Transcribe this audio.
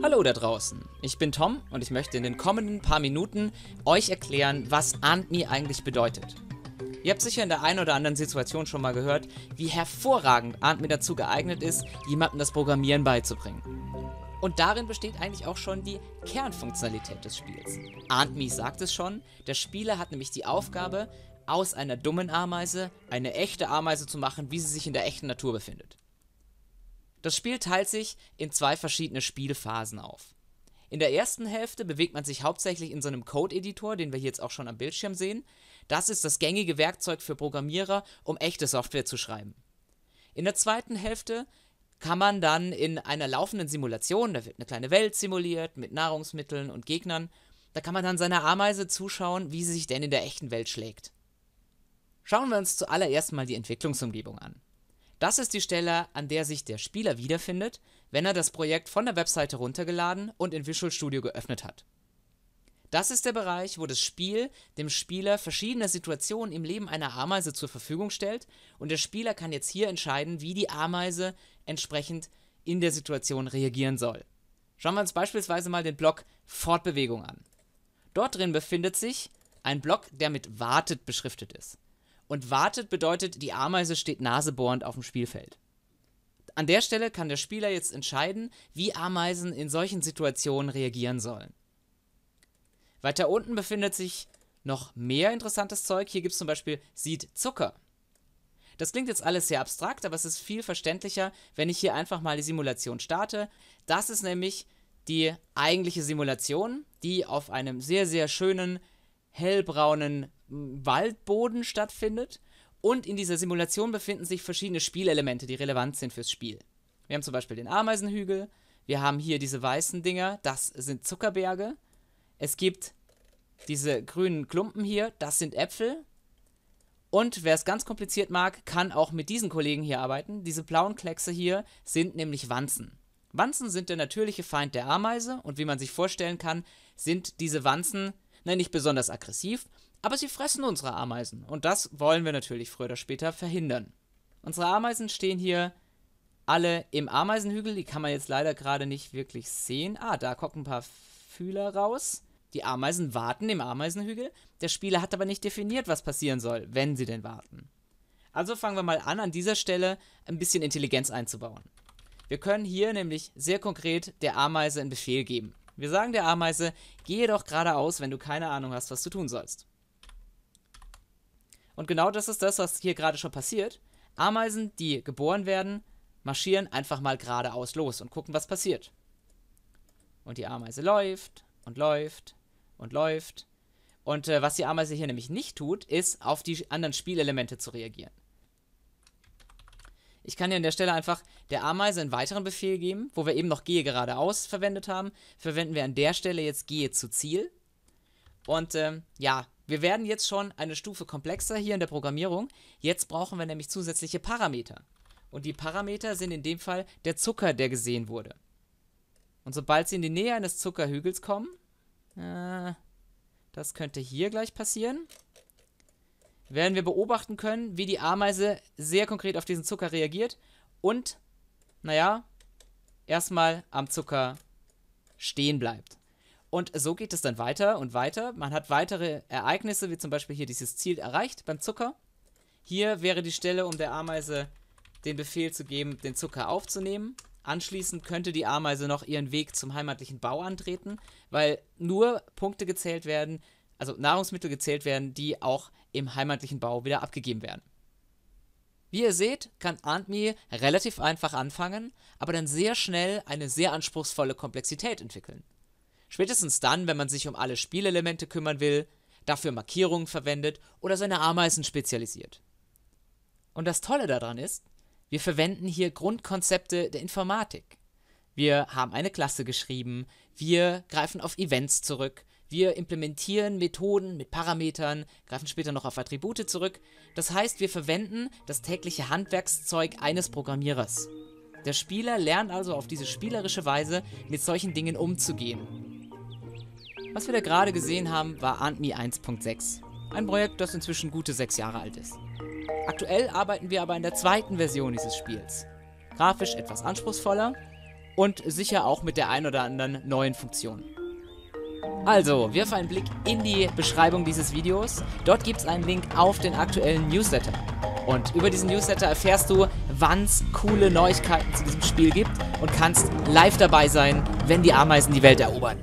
Hallo da draußen, ich bin Tom und ich möchte in den kommenden paar Minuten euch erklären, was AntMe eigentlich bedeutet. Ihr habt sicher in der einen oder anderen Situation schon mal gehört, wie hervorragend AntMe dazu geeignet ist, jemandem das Programmieren beizubringen. Und darin besteht eigentlich auch schon die Kernfunktionalität des Spiels. AntMe sagt es schon, der Spieler hat nämlich die Aufgabe, aus einer dummen Ameise eine echte Ameise zu machen, wie sie sich in der echten Natur befindet. Das Spiel teilt sich in zwei verschiedene Spielphasen auf. In der ersten Hälfte bewegt man sich hauptsächlich in so einem Code-Editor, den wir hier jetzt auch schon am Bildschirm sehen. Das ist das gängige Werkzeug für Programmierer, um echte Software zu schreiben. In der zweiten Hälfte kann man dann in einer laufenden Simulation, da wird eine kleine Welt simuliert mit Nahrungsmitteln und Gegnern, da kann man dann seiner Ameise zuschauen, wie sie sich denn in der echten Welt schlägt. Schauen wir uns zuallererst mal die Entwicklungsumgebung an. Das ist die Stelle, an der sich der Spieler wiederfindet, wenn er das Projekt von der Webseite runtergeladen und in Visual Studio geöffnet hat. Das ist der Bereich, wo das Spiel dem Spieler verschiedene Situationen im Leben einer Ameise zur Verfügung stellt und der Spieler kann jetzt hier entscheiden, wie die Ameise entsprechend in der Situation reagieren soll. Schauen wir uns beispielsweise mal den Block Fortbewegung an. Dort drin befindet sich ein Block, der mit Wartet beschriftet ist. Und wartet bedeutet, die Ameise steht nasebohrend auf dem Spielfeld. An der Stelle kann der Spieler jetzt entscheiden, wie Ameisen in solchen Situationen reagieren sollen. Weiter unten befindet sich noch mehr interessantes Zeug. Hier gibt es zum Beispiel Sieht Zucker. Das klingt jetzt alles sehr abstrakt, aber es ist viel verständlicher, wenn ich hier einfach mal die Simulation starte. Das ist nämlich die eigentliche Simulation, die auf einem sehr, sehr schönen, hellbraunen Waldboden stattfindet und in dieser Simulation befinden sich verschiedene Spielelemente, die relevant sind fürs Spiel. Wir haben zum Beispiel den Ameisenhügel, wir haben hier diese weißen Dinger, das sind Zuckerberge, es gibt diese grünen Klumpen hier, das sind Äpfel und wer es ganz kompliziert mag, kann auch mit diesen Kollegen hier arbeiten. Diese blauen Kleckse hier sind nämlich Wanzen. Wanzen sind der natürliche Feind der Ameise und wie man sich vorstellen kann, sind diese Wanzen nicht besonders aggressiv, aber sie fressen unsere Ameisen und das wollen wir natürlich früher oder später verhindern. Unsere Ameisen stehen hier alle im Ameisenhügel, die kann man jetzt leider gerade nicht wirklich sehen. Da gucken ein paar Fühler raus. Die Ameisen warten im Ameisenhügel, der Spieler hat aber nicht definiert, was passieren soll, wenn sie denn warten. Also fangen wir mal an dieser Stelle ein bisschen Intelligenz einzubauen. Wir können hier nämlich sehr konkret der Ameise einen Befehl geben. Wir sagen der Ameise, gehe doch geradeaus, wenn du keine Ahnung hast, was du tun sollst. Und genau das ist das, was hier gerade schon passiert. Ameisen, die geboren werden, marschieren einfach mal geradeaus los und gucken, was passiert. Und die Ameise läuft und läuft und läuft. Und was die Ameise hier nämlich nicht tut, ist, auf die anderen Spielelemente zu reagieren. Ich kann hier an der Stelle einfach der Ameise einen weiteren Befehl geben, wo wir eben noch gehe geradeaus verwendet haben. Verwenden wir an der Stelle jetzt gehe zu Ziel. Und wir werden jetzt schon eine Stufe komplexer hier in der Programmierung. Jetzt brauchen wir nämlich zusätzliche Parameter. Und die Parameter sind in dem Fall der Zucker, der gesehen wurde. Und sobald sie in die Nähe eines Zuckerhügels kommen, das könnte hier gleich passieren, werden wir beobachten können, wie die Ameise sehr konkret auf diesen Zucker reagiert und, erstmal am Zucker stehen bleibt. Und so geht es dann weiter und weiter. Man hat weitere Ereignisse, wie zum Beispiel hier dieses Ziel erreicht beim Zucker. Hier wäre die Stelle, um der Ameise den Befehl zu geben, den Zucker aufzunehmen. Anschließend könnte die Ameise noch ihren Weg zum heimatlichen Bau antreten, weil nur Punkte gezählt werden, also Nahrungsmittel gezählt werden, die auch im heimatlichen Bau wieder abgegeben werden. Wie ihr seht, kann AntMe relativ einfach anfangen, aber dann sehr schnell eine sehr anspruchsvolle Komplexität entwickeln. Spätestens dann, wenn man sich um alle Spielelemente kümmern will, dafür Markierungen verwendet oder seine Ameisen spezialisiert. Und das Tolle daran ist, wir verwenden hier Grundkonzepte der Informatik. Wir haben eine Klasse geschrieben, wir greifen auf Events zurück, wir implementieren Methoden mit Parametern, greifen später noch auf Attribute zurück. Das heißt, wir verwenden das tägliche Handwerkszeug eines Programmierers. Der Spieler lernt also auf diese spielerische Weise, mit solchen Dingen umzugehen. Was wir da gerade gesehen haben, war AntMe 1.6. Ein Projekt, das inzwischen gute 6 Jahre alt ist. Aktuell arbeiten wir aber in der zweiten Version dieses Spiels. Grafisch etwas anspruchsvoller und sicher auch mit der ein oder anderen neuen Funktion. Also, wirf einen Blick in die Beschreibung dieses Videos. Dort gibt es einen Link auf den aktuellen Newsletter. Und über diesen Newsletter erfährst du, wann es coole Neuigkeiten zu diesem Spiel gibt und kannst live dabei sein, wenn die Ameisen die Welt erobern.